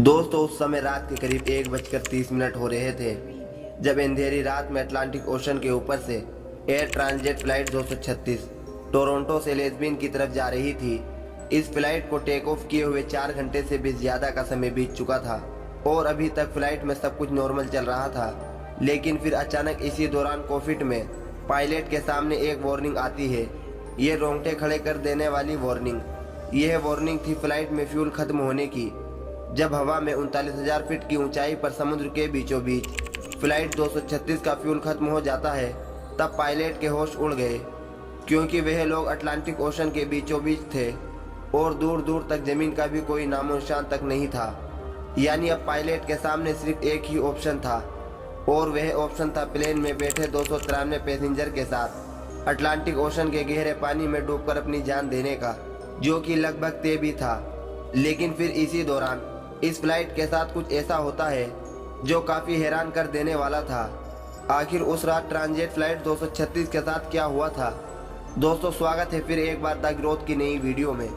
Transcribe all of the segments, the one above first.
दोस्तों उस समय रात के करीब 1:30 हो रहे थे जब अंधेरी रात में अटलांटिक ओशन के ऊपर से एयर ट्रांजिट फ्लाइट 236 टोरंटो से लेस्बियन की तरफ जा रही थी। इस फ्लाइट को टेक ऑफ किए हुए 4 घंटे से भी ज्यादा का समय बीत चुका था और अभी तक फ्लाइट में सब कुछ नॉर्मल चल रहा था। लेकिन फिर अचानक इसी दौरान कॉकपिट में पायलट के सामने एक वार्निंग आती है। ये रोंगटे खड़े कर देने वाली वार्निंग। यह वार्निंग थी फ्लाइट में फ्यूल खत्म होने की। जब हवा में 39,000 फीट की ऊंचाई पर समुद्र के बीचों बीच फ्लाइट 236 का फ्यूल खत्म हो जाता है तब पायलट के होश उड़ गए, क्योंकि वह लोग अटलांटिक ओशन के बीचों बीच थे और दूर दूर तक जमीन का भी कोई नामो निशान तक नहीं था। यानी अब पायलट के सामने सिर्फ एक ही ऑप्शन था और वह ऑप्शन था प्लेन में बैठे 293 पैसेंजर के साथ अटलांटिक ओशन के गहरे पानी में डूबकर अपनी जान देने का, जो कि लगभग तय भी था। लेकिन फिर इसी दौरान इस फ्लाइट के साथ कुछ ऐसा होता है जो काफी हैरान कर देने वाला था। आखिर उस रात ट्रांजिट फ्लाइट 236 के साथ क्या हुआ था? दोस्तों स्वागत है फिर एक बार द ग्रोथ की नई वीडियो में।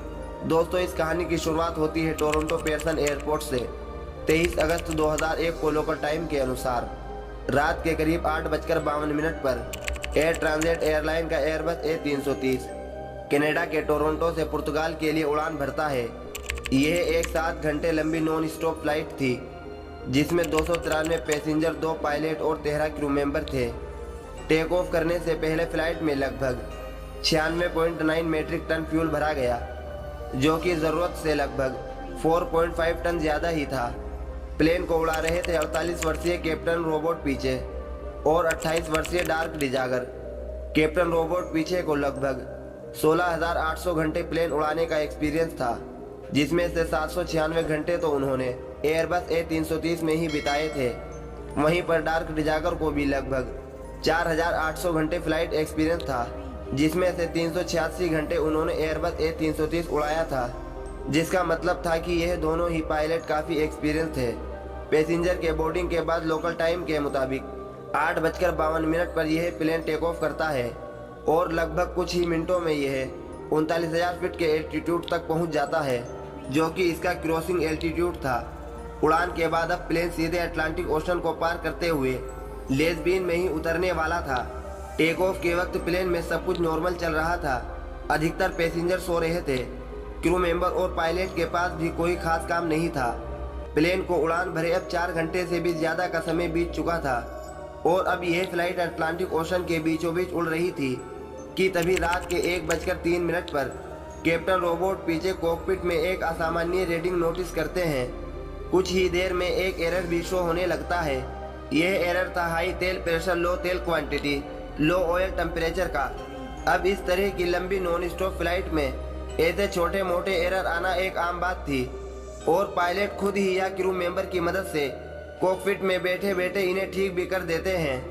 दोस्तों इस कहानी की शुरुआत होती है टोरंटो पेयरसन एयरपोर्ट से 23 अगस्त 2001 को लोकल टाइम के अनुसार रात के करीब 8:52 पर एयर ट्रांजिट एयरलाइन का एयरबस A330 कनाडा के टोरंटो से पुर्तगाल के लिए उड़ान भरता है। यह एक 7 घंटे लंबी नॉन स्टॉप फ्लाइट थी जिसमें 293 पैसेंजर, 2 पायलट और 13 क्रू मेंबर थे। टेक ऑफ करने से पहले फ्लाइट में लगभग 96.9 मीट्रिक टन फ्यूल भरा गया, जो कि जरूरत से लगभग 4.5 टन ज्यादा ही था। प्लेन को उड़ा रहे थे 48 वर्षीय कैप्टन रॉबर्ट पीछे और 28 वर्षीय डार्क डिजागर। कैप्टन रॉबर्ट पीछे को लगभग 16,800 घंटे प्लेन उड़ाने का एक्सपीरियंस था, जिसमें से 796 घंटे तो उन्होंने एयरबस A330 में ही बिताए थे। वहीं पर डार्क डिजागर को भी लगभग 4,800 घंटे फ्लाइट एक्सपीरियंस था, जिसमें से 386 घंटे उन्होंने एयरबस A330 उड़ाया था, जिसका मतलब था कि यह दोनों ही पायलट काफी एक्सपीरियंस थे। पैसेंजर के बोर्डिंग के बाद लोकल टाइम के मुताबिक 8:52 पर यह प्लेन टेक ऑफ करता है और लगभग कुछ ही मिनटों में यह 39,000 फीट के एल्टीट्यूड तक पहुंच जाता है, जो कि इसका क्रॉसिंग एल्टीट्यूड था। उड़ान के बाद अब प्लेन सीधे अटलांटिक ओशन को पार करते हुए लेस्बियन में ही उतरने वाला था। टेक ऑफ के वक्त प्लेन में सब कुछ नॉर्मल चल रहा था। अधिकतर पैसेंजर सो रहे थे। क्रू मेंबर और पायलट के पास भी कोई खास काम नहीं था। प्लेन को उड़ान भरे अब 4 घंटे से भी ज्यादा का समय बीत चुका था और अब यह फ्लाइट अटलांटिक ओशन के बीचों बीच उड़ रही थी कि तभी रात के 1:03 पर कैप्टन रॉबर्ट पीछे कॉकपिट में एक असामान्य रीडिंग नोटिस करते हैं। कुछ ही देर में एक एरर भी शो होने लगता है। यह एरर था हाई तेल प्रेशर, लो तेल क्वांटिटी, लो ऑयल टेम्परेचर का। अब इस तरह की लंबी नॉन स्टॉप फ्लाइट में ऐसे छोटे मोटे एरर आना एक आम बात थी और पायलट खुद ही या क्रू मेंबर की मदद से कॉकपिट में बैठे बैठे इन्हें ठीक भी कर देते हैं।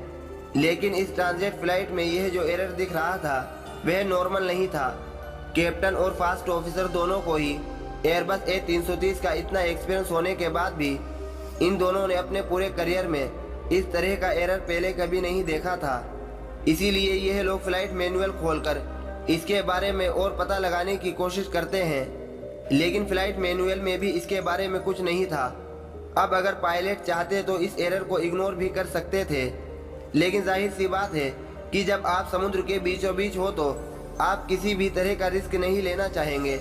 लेकिन इस ट्रांजिट फ्लाइट में यह जो एरर दिख रहा था वह नॉर्मल नहीं था। कैप्टन और फास्ट ऑफिसर दोनों को ही एयरबस A330 का इतना एक्सपीरियंस होने के बाद भी इन दोनों ने अपने पूरे करियर में इस तरह का एरर पहले कभी नहीं देखा था। इसीलिए यह लोग फ्लाइट मैनुअल खोलकर इसके बारे में और पता लगाने की कोशिश करते हैं, लेकिन फ्लाइट मैनुअल में भी इसके बारे में कुछ नहीं था। अब अगर पायलट चाहते तो इस एरर को इग्नोर भी कर सकते थे, लेकिन जाहिर सी बात है कि जब आप समुद्र के बीचों बीच हो तो आप किसी भी तरह का रिस्क नहीं लेना चाहेंगे।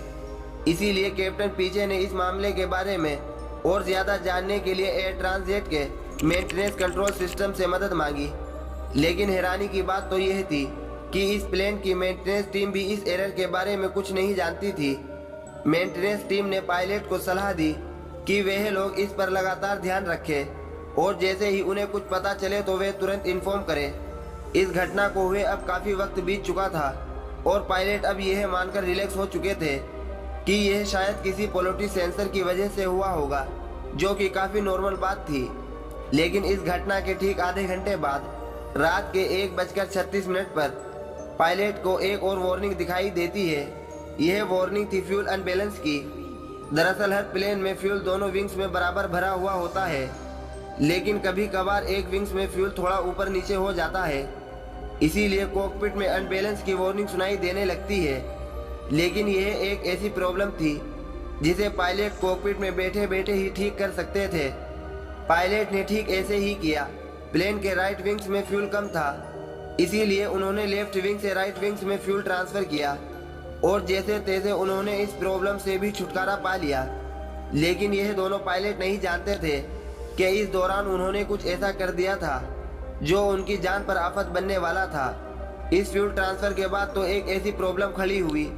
इसीलिए कैप्टन पीछे ने इस मामले के बारे में और ज्यादा जानने के लिए एयर ट्रांजिट के मेंटेनेंस कंट्रोल सिस्टम से मदद मांगी। लेकिन हैरानी की बात तो यह थी कि इस प्लेन की मेंटेनेंस टीम भी इस एरर के बारे में कुछ नहीं जानती थी। मेंटेनेंस टीम ने पायलट को सलाह दी कि वह लोग इस पर लगातार ध्यान रखें और जैसे ही उन्हें कुछ पता चले तो वे तुरंत इन्फॉर्म करें। इस घटना को हुए अब काफी वक्त बीत चुका था और पायलट अब यह मानकर रिलैक्स हो चुके थे कि यह शायद किसी पोलिटिक सेंसर की वजह से हुआ होगा, जो कि काफी नॉर्मल बात थी। लेकिन इस घटना के ठीक आधे घंटे बाद रात के 1:36 पर पायलट को एक और वार्निंग दिखाई देती है। यह वार्निंग थी फ्यूल अनबैलेंस की। दरअसल हर प्लेन में फ्यूल दोनों विंग्स में बराबर भरा हुआ होता है, लेकिन कभी कभार एक विंग्स में फ्यूल थोड़ा ऊपर नीचे हो जाता है। इसीलिए कॉकपिट में अनबैलेंस की वार्निंग सुनाई देने लगती है। लेकिन यह एक ऐसी प्रॉब्लम थी जिसे पायलट कॉकपिट में बैठे बैठे ही ठीक कर सकते थे। पायलट ने ठीक ऐसे ही किया। प्लेन के राइट विंग्स में फ्यूल कम था, इसीलिए उन्होंने लेफ्ट विंग से राइट विंग्स में फ्यूल ट्रांसफर किया और जैसे तैसे उन्होंने इस प्रॉब्लम से भी छुटकारा पा लिया। लेकिन यह दोनों पायलट नहीं जानते थे कि इस दौरान उन्होंने कुछ ऐसा कर दिया था जो उनकी जान पर आफत बनने वाला था। इस फ्यूल ट्रांसफर के बाद तो एक ऐसी प्रॉब्लम खड़ी हुई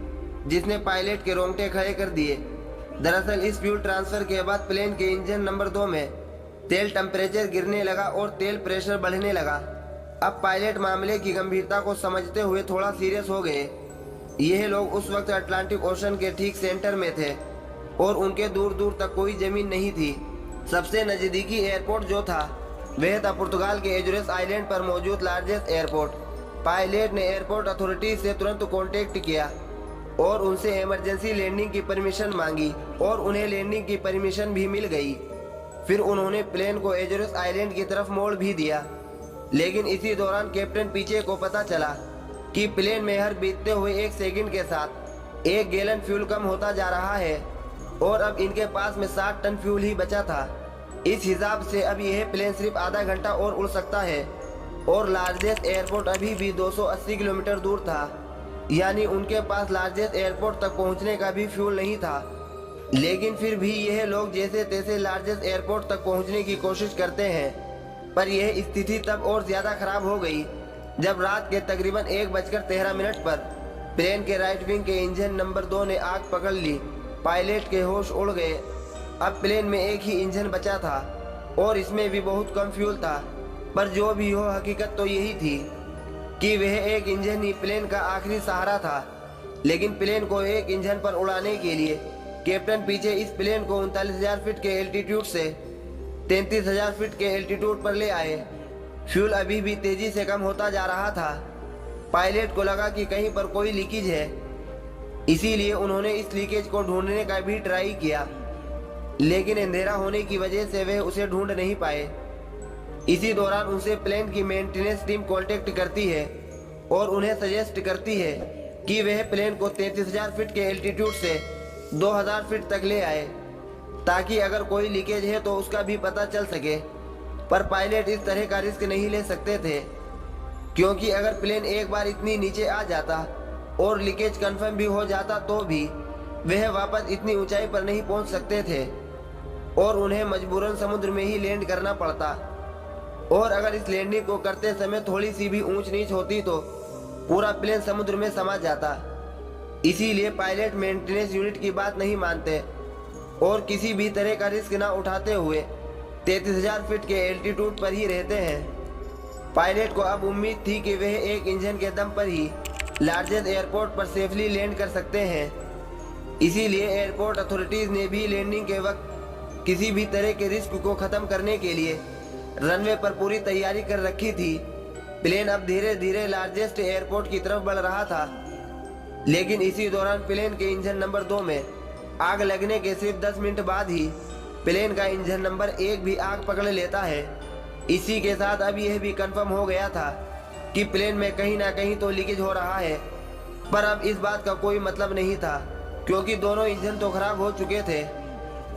जिसने पायलट के रोंगटे खड़े कर दिए। दरअसल इस फ्यूल ट्रांसफर के बाद प्लेन के इंजन नंबर 2 में तेल टेम्परेचर गिरने लगा और तेल प्रेशर बढ़ने लगा। अब पायलट मामले की गंभीरता को समझते हुए थोड़ा सीरियस हो गए। यह लोग उस वक्त अटलांटिक ओशन के ठीक सेंटर में थे और उनके दूर दूर तक कोई जमीन नहीं थी। सबसे नजदीकी एयरपोर्ट जो था वह था पुर्तगाल के एजोरेस आइलैंड पर मौजूद लार्जेस्ट एयरपोर्ट। पायलट ने एयरपोर्ट अथॉरिटीज से तुरंत कांटेक्ट किया और उनसे इमरजेंसी लैंडिंग की परमिशन मांगी और उन्हें लैंडिंग की परमिशन भी मिल गई। फिर उन्होंने प्लेन को एजोरेस आइलैंड की तरफ मोड़ भी दिया। लेकिन इसी दौरान कैप्टन पीछे को पता चला कि प्लेन में हर बीतते हुए 1 सेकंड के साथ 1 गैलन फ्यूल कम होता जा रहा है और अब इनके पास में 60 टन फ्यूल ही बचा था। इस हिसाब से अब यह प्लेन सिर्फ आधा घंटा और उड़ सकता है और लार्जेस्ट एयरपोर्ट अभी भी 280 किलोमीटर दूर था, यानी उनके पास लार्जेस्ट एयरपोर्ट तक पहुंचने का भी फ्यूल नहीं था। लेकिन फिर भी यह लोग जैसे तैसे लार्जेस्ट एयरपोर्ट तक पहुंचने की कोशिश करते हैं। पर यह स्थिति तब और ज्यादा खराब हो गई जब रात के तकरीबन 1:13 पर प्लेन के राइट विंग के इंजन नंबर 2 ने आग पकड़ ली। पायलट के होश उड़ गए। अब प्लेन में एक ही इंजन बचा था और इसमें भी बहुत कम फ्यूल था। पर जो भी हो, हकीकत तो यही थी कि वह एक इंजन ही प्लेन का आखिरी सहारा था। लेकिन प्लेन को एक इंजन पर उड़ाने के लिए कैप्टन पीछे इस प्लेन को 39,000 फीट के एल्टीट्यूड से 33,000 फीट के एल्टीट्यूड पर ले आए। फ्यूल अभी भी तेजी से कम होता जा रहा था। पायलट को लगा कि कहीं पर कोई लीकेज है, इसीलिए उन्होंने इस लीकेज को ढूंढने का भी ट्राई किया। लेकिन अंधेरा होने की वजह से वे उसे ढूंढ नहीं पाए। इसी दौरान उनसे प्लेन की मेंटेनेंस टीम कांटेक्ट करती है और उन्हें सजेस्ट करती है कि वह प्लेन को 33,000 फीट के एल्टीट्यूड से 2,000 फीट तक ले आए, ताकि अगर कोई लीकेज है तो उसका भी पता चल सके। पर पायलट इस तरह का रिस्क नहीं ले सकते थे, क्योंकि अगर प्लेन एक बार इतनी नीचे आ जाता और लीकेज कंफर्म भी हो जाता तो भी वह वापस इतनी ऊंचाई पर नहीं पहुंच सकते थे और उन्हें मजबूरन समुद्र में ही लैंड करना पड़ता। और अगर इस लैंडिंग को करते समय थोड़ी सी भी ऊंच नीच होती तो पूरा प्लेन समुद्र में समा जाता। इसीलिए पायलट मेंटेनेंस यूनिट की बात नहीं मानते और किसी भी तरह का रिस्क ना उठाते हुए 33,000 फीट के एल्टीट्यूड पर ही रहते हैं। पायलट को अब उम्मीद थी कि वह एक इंजन के दम पर ही लार्जेस्ट एयरपोर्ट पर सेफली लैंड कर सकते हैं। इसीलिए एयरपोर्ट अथॉरिटीज ने भी लैंडिंग के वक्त किसी भी तरह के रिस्क को खत्म करने के लिए रनवे पर पूरी तैयारी कर रखी थी। प्लेन अब धीरे धीरे लार्जेस्ट एयरपोर्ट की तरफ बढ़ रहा था। लेकिन इसी दौरान प्लेन के इंजन नंबर 2 में आग लगने के सिर्फ 10 मिनट बाद ही प्लेन का इंजन नंबर 1 भी आग पकड़ लेता है। इसी के साथ अब यह भी कंफर्म हो गया था कि प्लेन में कहीं ना कहीं तो लीकेज हो रहा है। पर अब इस बात का कोई मतलब नहीं था, क्योंकि दोनों इंजन तो खराब हो चुके थे।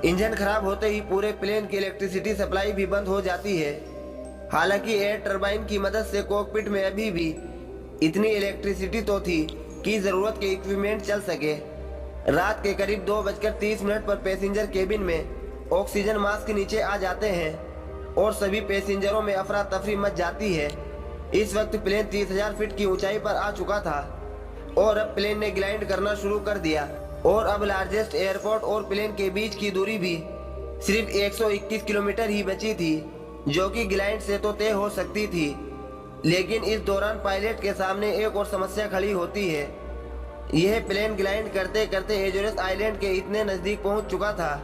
इंजन खराब होते ही पूरे प्लेन की इलेक्ट्रिसिटी सप्लाई भी बंद हो जाती है। हालांकि एयर टरबाइन की मदद से कॉकपिट में अभी भी इतनी इलेक्ट्रिसिटी तो थी कि जरूरत के इक्विपमेंट चल सके। रात के करीब 2:30 पर पैसेंजर केबिन में ऑक्सीजन मास्क नीचे आ जाते हैं और सभी पैसेंजरों में अफरा तफरी मच जाती है। इस वक्त प्लेन 30,000 फीट की ऊंचाई पर आ चुका था और अब प्लेन ने ग्लाइड करना शुरू कर दिया और अब लार्जेस्ट एयरपोर्ट और प्लेन के बीच की दूरी भी सिर्फ 121 किलोमीटर ही बची थी, जो कि ग्लाइड से तो तय हो सकती थी। लेकिन इस दौरान पायलट के सामने एक और समस्या खड़ी होती है। यह प्लेन ग्लाइड करते करते एजोरेस आइलैंड के इतने नजदीक पहुंच चुका था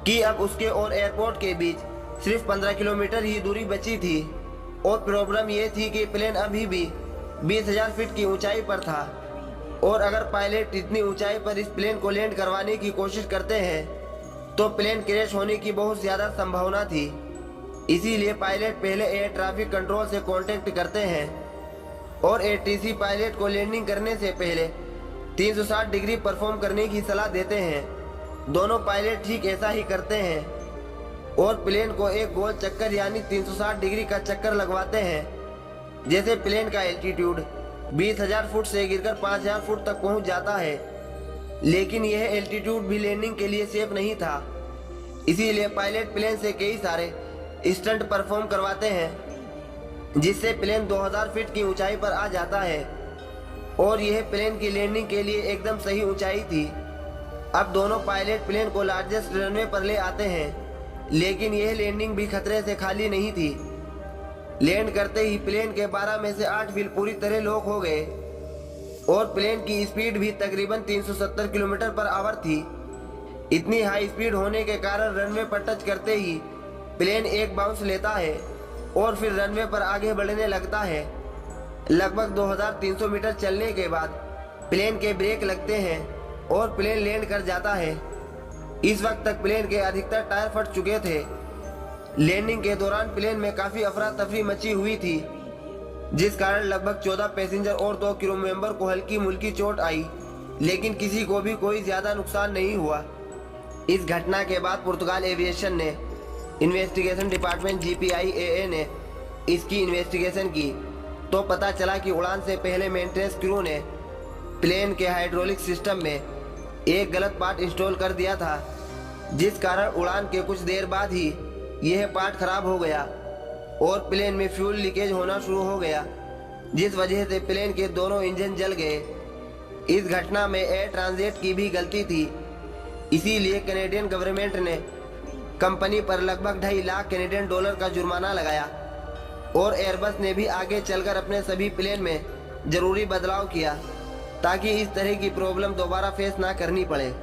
कि अब उसके और एयरपोर्ट के बीच सिर्फ 15 किलोमीटर ही दूरी बची थी। और प्रॉब्लम यह थी कि प्लेन अभी भी 20,000 फीट की ऊंचाई पर था और अगर पायलट इतनी ऊंचाई पर इस प्लेन को लैंड करवाने की कोशिश करते हैं तो प्लेन क्रैश होने की बहुत ज्यादा संभावना थी। इसीलिए पायलट पहले एयर ट्रैफिक कंट्रोल से कांटेक्ट करते हैं और एटीसी पायलट को लैंडिंग करने से पहले 360 डिग्री परफॉर्म करने की सलाह देते हैं। दोनों पायलट ठीक ऐसा ही करते हैं और प्लेन को एक गोल चक्कर यानी 360 डिग्री का चक्कर लगवाते हैं। जैसे प्लेन का एल्टीट्यूड 20,000 फुट से गिरकर 5,000 फुट तक पहुंच जाता है, लेकिन यह एल्टीट्यूड भी लैंडिंग के लिए सेफ नहीं था। इसीलिए पायलट प्लेन से कई सारे स्टंट परफॉर्म करवाते हैं, जिससे प्लेन 2000 फीट की ऊंचाई पर आ जाता है और यह प्लेन की लैंडिंग के लिए एकदम सही ऊंचाई थी। अब दोनों पायलट प्लेन को लार्जेस्ट रनवे पर ले आते हैं, लेकिन यह लैंडिंग भी खतरे से खाली नहीं थी। लैंड करते ही प्लेन के 12 में से 8 व्हील पूरी तरह लॉक हो गए और प्लेन की स्पीड भी तकरीबन 370 किलोमीटर पर आवर थी। इतनी हाई स्पीड होने के कारण रनवे पर टच करते ही प्लेन एक बाउंस लेता है और फिर रनवे पर आगे बढ़ने लगता है। लगभग 2300 मीटर चलने के बाद प्लेन के ब्रेक लगते हैं और प्लेन लैंड कर जाता है। इस वक्त तक प्लेन के अधिकतर टायर फट चुके थे। लैंडिंग के दौरान प्लेन में काफी अफरा तफरी मची हुई थी, जिस कारण लगभग 14 पैसेंजर और 2 क्रू मेंबर को हल्की मुल्की चोट आई, लेकिन किसी को भी कोई ज्यादा नुकसान नहीं हुआ। इस घटना के बाद पुर्तगाल एविएशन ने इन्वेस्टिगेशन डिपार्टमेंट GPIAA ने इसकी इन्वेस्टिगेशन की तो पता चला कि उड़ान से पहले मेंटेनेंस क्रू ने प्लेन के हाइड्रोलिक सिस्टम में एक गलत पार्ट इंस्टॉल कर दिया था, जिस कारण उड़ान के कुछ देर बाद ही यह पार्ट खराब हो गया और प्लेन में फ्यूल लीकेज होना शुरू हो गया, जिस वजह से प्लेन के दोनों इंजन जल गए। इस घटना में एयर ट्रांजिट की भी गलती थी, इसीलिए कनेडियन गवर्नमेंट ने कंपनी पर लगभग $2.5 लाख का जुर्माना लगाया और एयरबस ने भी आगे चलकर अपने सभी प्लेन में जरूरी बदलाव किया ताकि इस तरह की प्रॉब्लम दोबारा फेस ना करनी पड़े।